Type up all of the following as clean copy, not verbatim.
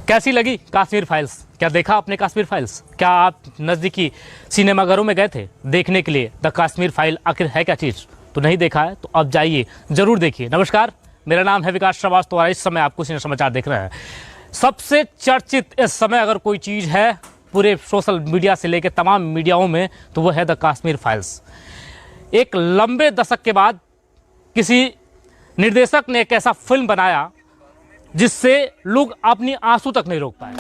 कैसी लगी कश्मीर फाइल्स? क्या देखा आपने कश्मीर फाइल्स? क्या आप नज़दीकी सिनेमाघरों में गए थे देखने के लिए द कश्मीर फाइल आखिर है क्या चीज़? तो नहीं देखा है तो अब जाइए ज़रूर देखिए। नमस्कार, मेरा नाम है विकास श्रीवास्तव और इस समय आपको सिने समाचार देख रहे हैं। सबसे चर्चित इस समय अगर कोई चीज़ है पूरे सोशल मीडिया से लेकर तमाम मीडियाओं में तो वो है द कश्मीर फाइल्स। एक लंबे दशक के बाद किसी निर्देशक ने एक ऐसा फिल्म बनाया जिससे लोग अपनी आंसू तक नहीं रोक पाए।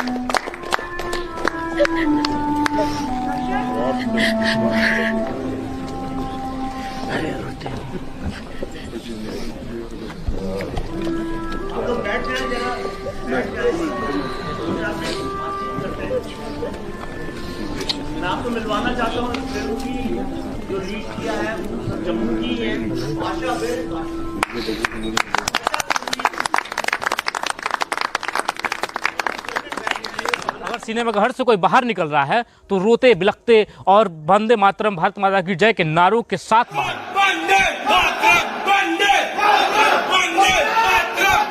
मैं आपको मिलवाना चाहता हूँ फिल्म की जो लीड किया है जम्मू की है आशा। अगर सिनेमाघर से कोई बाहर निकल रहा है तो रोते बिलखते और वंदे मातरम भारत माता की जय के नारों के साथ बाहर। वंदे मातरम, वंदे मातरम, वंदे मातरम,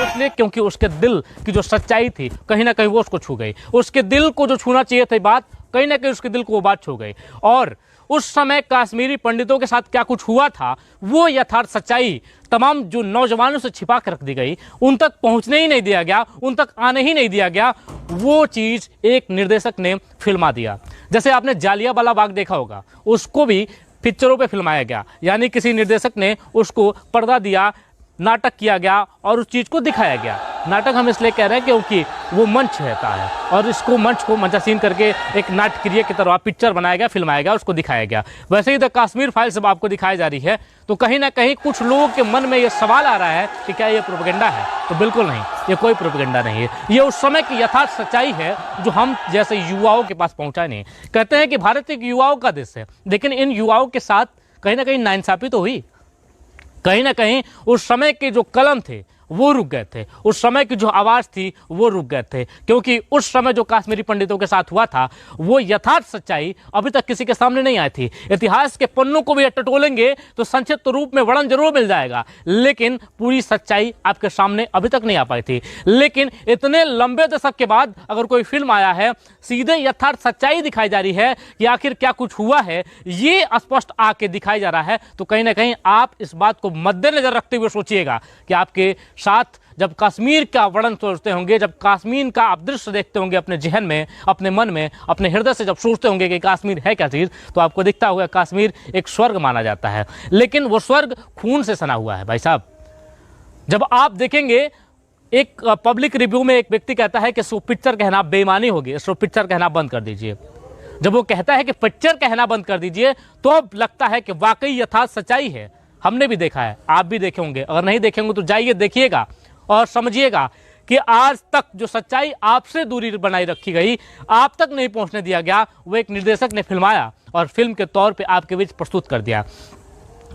इसलिए क्योंकि उसके दिल की जो सच्चाई थी कहीं ना कहीं वो उसको छू गई। उसके दिल को जो छूना चाहिए था बात, कहीं ना कहीं उसके दिल को वो बात छू गई। और उस समय कश्मीरी पंडितों के साथ क्या कुछ हुआ था वो यथार्थ सच्चाई तमाम जो नौजवानों से छिपा कर रख दी गई, उन तक पहुंचने ही नहीं दिया गया, उन तक आने ही नहीं दिया गया। वो चीज़ एक निर्देशक ने फिल्मा दिया। जैसे आपने जालियांवाला बाग देखा होगा, उसको भी पिक्चरों पे फिल्माया गया, यानी किसी निर्देशक ने उसको पर्दा दिया, नाटक किया गया और उस चीज़ को दिखाया गया। नाटक हम इसलिए कह रहे हैं क्योंकि वो मंच रहता है और इसको मंच को मंचासीन करके एक नाटक्रिय की तरह पिक्चर बनाया गया, फिल्माया गया, उसको दिखाया गया। वैसे ही द कश्मीर फाइल जब आपको दिखाई जा रही है तो कहीं ना कहीं कुछ लोगों के मन में ये सवाल आ रहा है कि क्या ये प्रोपेगेंडा है? तो बिल्कुल नहीं, ये कोई प्रोपेगेंडा नहीं है। ये उस समय की यथार्थ सच्चाई है जो हम जैसे युवाओं के पास पहुंचा नहीं। कहते हैं कि भारत एक युवाओं का देश है, लेकिन इन युवाओं के साथ कहीं ना कहीं नाइंसाफी तो हुई। कहीं ना कहीं उस समय के जो कलम थे वो रुक गए थे, उस समय की जो आवाज़ थी वो रुक गए थे, क्योंकि उस समय जो कश्मीरी पंडितों के साथ हुआ था वो यथार्थ सच्चाई अभी तक किसी के सामने नहीं आई थी। इतिहास के पन्नों को भी टटोलेंगे तो संक्षिप्त रूप में वर्णन जरूर मिल जाएगा, लेकिन पूरी सच्चाई आपके सामने अभी तक नहीं आ पाई थी। लेकिन इतने लंबे दशक के बाद अगर कोई फिल्म आया है, सीधे यथार्थ सच्चाई दिखाई जा रही है कि आखिर क्या कुछ हुआ है, ये स्पष्ट आके दिखाई जा रहा है, तो कहीं ना कहीं आप इस बात को मद्देनजर रखते हुए सोचिएगा कि आपके साथ जब कश्मीर का वर्णन सोचते होंगे, जब कश्मीर का आप दृश्य देखते होंगे अपने जहन में, अपने मन में, अपने हृदय से जब सोचते होंगे कि कश्मीर है क्या चीज़, तो आपको दिखता होगा कश्मीर एक स्वर्ग माना जाता है। लेकिन वो स्वर्ग खून से सना हुआ है भाई साहब। जब आप देखेंगे एक पब्लिक रिव्यू में एक व्यक्ति कहता है कि इसको पिक्चर कहना बेईमानी होगी, इसको पिक्चर कहना बंद कर दीजिए। जब वो कहता है कि पिक्चर कहना बंद कर दीजिए तो अब लगता है कि वाकई यथार्थ सच्चाई है। हमने भी देखा है, आप भी देखे होंगे, अगर नहीं देखे होंगे तो जाइए देखिएगा और समझिएगा कि आज तक जो सच्चाई आपसे दूरी बनाई रखी गई, आप तक नहीं पहुंचने दिया गया, वो एक निर्देशक ने फिल्माया और फिल्म के तौर पे आपके बीच प्रस्तुत कर दिया।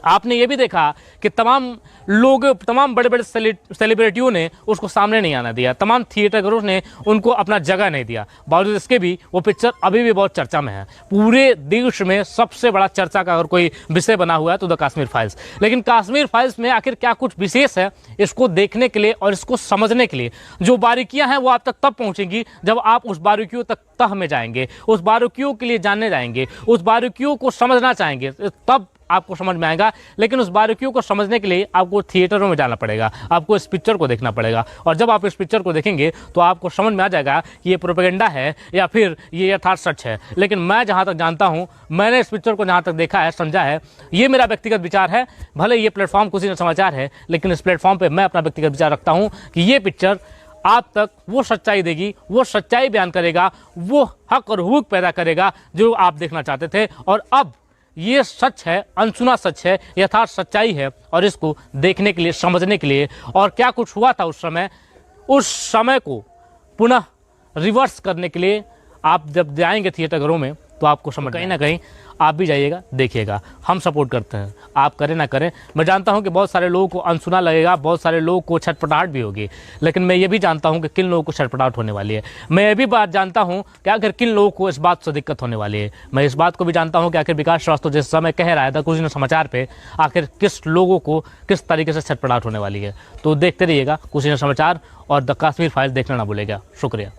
आपने ये भी देखा कि तमाम लोग, तमाम बड़े बड़े सेलिब्रिटियों ने उसको सामने नहीं आना दिया, तमाम थिएटरघरों ने उनको अपना जगह नहीं दिया। बावजूद इसके भी वो पिक्चर अभी भी बहुत चर्चा में है। पूरे देश में सबसे बड़ा चर्चा का अगर कोई विषय बना हुआ है तो द कश्मीर फाइल्स। लेकिन कश्मीर फाइल्स में आखिर क्या कुछ विशेष है, इसको देखने के लिए और इसको समझने के लिए जो बारीकियां हैं वो आप तक तब पहुंचेंगी जब आप उस बारीकियों तक तह में जाएंगे, उस बारीकियों के लिए जानने जाएंगे, उस बारीकियों को समझना चाहेंगे, तब आपको समझ में आएगा। लेकिन उस बारीकियों को समझने के लिए आपको थिएटरों में जाना पड़ेगा, आपको इस पिक्चर को देखना पड़ेगा। और जब आप इस पिक्चर को देखेंगे तो आपको समझ में आ जाएगा कि ये प्रोपेगेंडा है या फिर ये यथार्थ सच है। लेकिन मैं जहाँ तक जानता हूँ, मैंने इस पिक्चर को जहाँ तक देखा है, समझा है, ये मेरा व्यक्तिगत विचार है। भले ये प्लेटफॉर्म कुछ ही समाचार है, लेकिन इस प्लेटफॉर्म पर मैं अपना व्यक्तिगत विचार रखता हूँ कि ये पिक्चर आप तक वो सच्चाई देगी, वो सच्चाई बयान करेगा, वो हक और हुकूक पैदा करेगा जो आप देखना चाहते थे। और अब ये सच है, अनसुना सच है, यथार्थ सच्चाई है। और इसको देखने के लिए, समझने के लिए और क्या कुछ हुआ था उस समय को पुनः रिवर्स करने के लिए आप जब जाएंगे थिएटरघरों में तो आपको समझ कहीं ना कहीं आप भी जाइएगा, देखिएगा। हम सपोर्ट करते हैं, आप करें ना करें। मैं जानता हूं कि बहुत सारे लोगों को अनसुना लगेगा, बहुत सारे लोगों को छटपटाहट भी होगी, लेकिन मैं ये भी जानता हूं कि किन लोगों को छटपटाहट होने वाली है। मैं ये भी बात जानता हूं कि आखिर किन लोगों को इस बात से दिक्कत होने वाली है। मैं इस बात को भी जानता हूं कि आखिर विकास श्रीवास्तव जिस समय कह रहा था कुछ दिन समाचार पे, आखिर किस लोगों को किस तरीके से छटपटाहट होने वाली है। तो देखते रहिएगा कुछ दिन समाचार और द कश्मीर फाइल देखना ना भूलेगा। शुक्रिया।